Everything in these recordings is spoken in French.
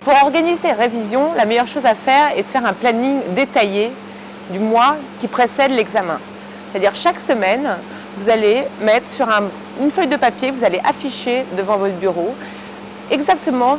Pour organiser ces révisions, la meilleure chose à faire est de faire un planning détaillé du mois qui précède l'examen. C'est-à-dire chaque semaine, vous allez mettre sur une feuille de papier, vous allez afficher devant votre bureau exactement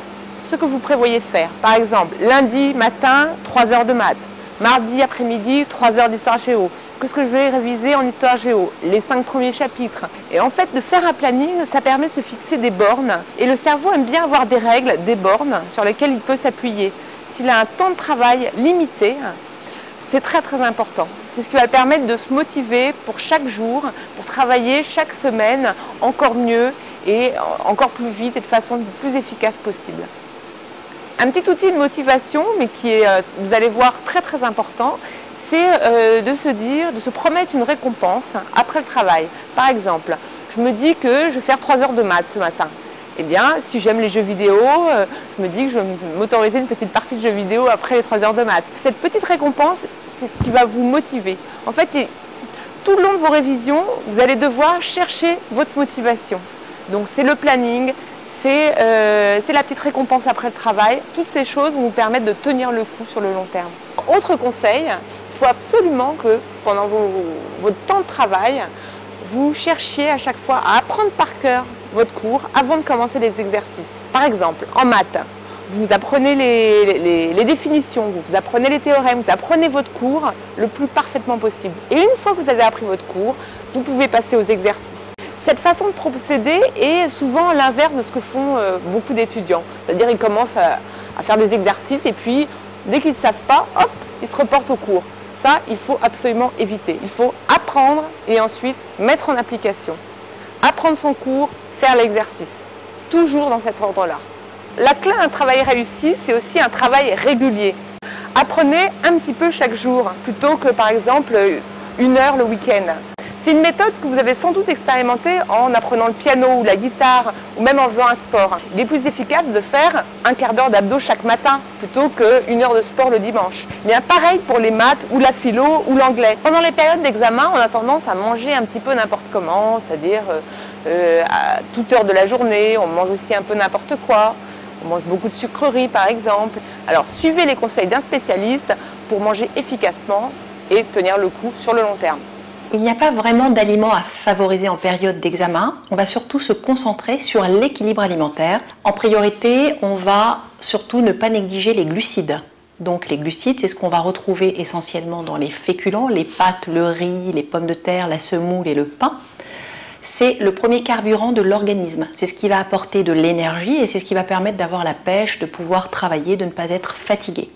ce que vous prévoyez de faire. Par exemple, lundi matin, 3 heures de maths. Mardi après-midi, 3 heures d'histoire géo. Qu'est-ce que je vais réviser en histoire géo? Les 5 premiers chapitres. Et en fait, de faire un planning, ça permet de se fixer des bornes. Et le cerveau aime bien avoir des règles, des bornes sur lesquelles il peut s'appuyer. S'il a un temps de travail limité, c'est très très important. C'est ce qui va le permettre de se motiver pour chaque jour, pour travailler chaque semaine encore mieux et encore plus vite et de façon le plus efficace possible. Un petit outil de motivation, mais qui est, vous allez voir, très très important, c'est de se promettre une récompense après le travail. Par exemple, je me dis que je vais faire 3 heures de maths ce matin. Eh bien, si j'aime les jeux vidéo, je me dis que je vais m'autoriser une petite partie de jeux vidéo après les 3 heures de maths. Cette petite récompense, c'est ce qui va vous motiver. En fait, tout le long de vos révisions, vous allez devoir chercher votre motivation. Donc c'est le planning, c'est la petite récompense après le travail. Toutes ces choses vont vous permettre de tenir le coup sur le long terme. Autre conseil, il faut absolument que pendant votre temps de travail, vous cherchiez à chaque fois à apprendre par cœur votre cours avant de commencer les exercices. Par exemple, en maths, vous apprenez les définitions, vous apprenez les théorèmes, vous apprenez votre cours le plus parfaitement possible. Et une fois que vous avez appris votre cours, vous pouvez passer aux exercices. Cette façon de procéder est souvent l'inverse de ce que font beaucoup d'étudiants. C'est-à-dire ils commencent à faire des exercices et puis dès qu'ils ne savent pas, hop, ils se reportent au cours. Ça, il faut absolument éviter. Il faut apprendre et ensuite mettre en application. Apprendre son cours, faire l'exercice. Toujours dans cet ordre-là. La clé d'un travail réussi, c'est aussi un travail régulier. Apprenez un petit peu chaque jour, plutôt que par exemple 1 heure le week-end. C'est une méthode que vous avez sans doute expérimentée en apprenant le piano ou la guitare, ou même en faisant un sport. Il est plus efficace de faire un quart d'heure d'abdos chaque matin, plutôt qu'une heure de sport le dimanche. Bien pareil pour les maths, ou la philo, ou l'anglais. Pendant les périodes d'examen, on a tendance à manger un petit peu n'importe comment, c'est-à-dire à toute heure de la journée, on mange aussi un peu n'importe quoi. On mange beaucoup de sucreries par exemple. Alors suivez les conseils d'un spécialiste pour manger efficacement et tenir le coup sur le long terme. Il n'y a pas vraiment d'aliments à favoriser en période d'examen. On va surtout se concentrer sur l'équilibre alimentaire. En priorité, on va surtout ne pas négliger les glucides. Donc les glucides, c'est ce qu'on va retrouver essentiellement dans les féculents, les pâtes, le riz, les pommes de terre, la semoule et le pain. C'est le premier carburant de l'organisme. C'est ce qui va apporter de l'énergie et c'est ce qui va permettre d'avoir la pêche, de pouvoir travailler, de ne pas être fatigué.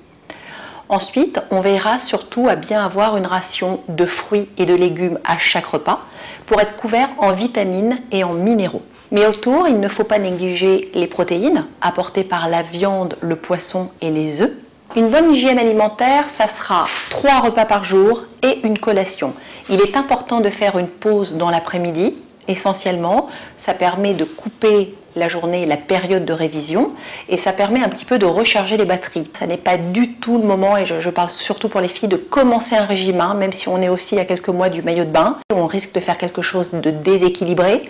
Ensuite, on veillera surtout à bien avoir une ration de fruits et de légumes à chaque repas pour être couvert en vitamines et en minéraux. Mais autour, il ne faut pas négliger les protéines apportées par la viande, le poisson et les œufs. Une bonne hygiène alimentaire, ça sera 3 repas par jour et une collation. Il est important de faire une pause dans l'après-midi. Essentiellement, ça permet de couper la journée, la période de révision et ça permet un petit peu de recharger les batteries. Ça n'est pas du tout le moment, et je parle surtout pour les filles, de commencer un régime, même si on est aussi à quelques mois du maillot de bain. On risque de faire quelque chose de déséquilibré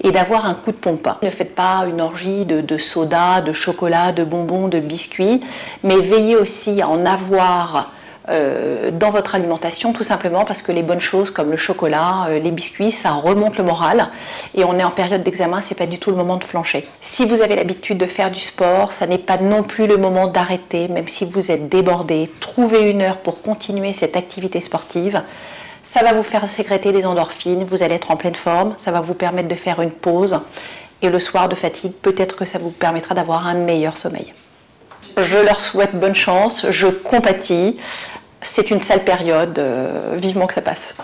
et d'avoir un coup de pompe. Ne faites pas une orgie de soda, de chocolat, de bonbons, de biscuits, mais veillez aussi à en avoir dans votre alimentation, tout simplement parce que les bonnes choses comme le chocolat, les biscuits, ça remonte le moral et on est en période d'examen, c'est pas du tout le moment de flancher. Si vous avez l'habitude de faire du sport, ça n'est pas non plus le moment d'arrêter, même si vous êtes débordé. Trouvez une heure pour continuer cette activité sportive. Ça va vous faire sécréter des endorphines, vous allez être en pleine forme, ça va vous permettre de faire une pause et le soir de fatigue, peut-être que ça vous permettra d'avoir un meilleur sommeil. Je leur souhaite bonne chance, je compatis. C'est une sale période, vivement que ça passe.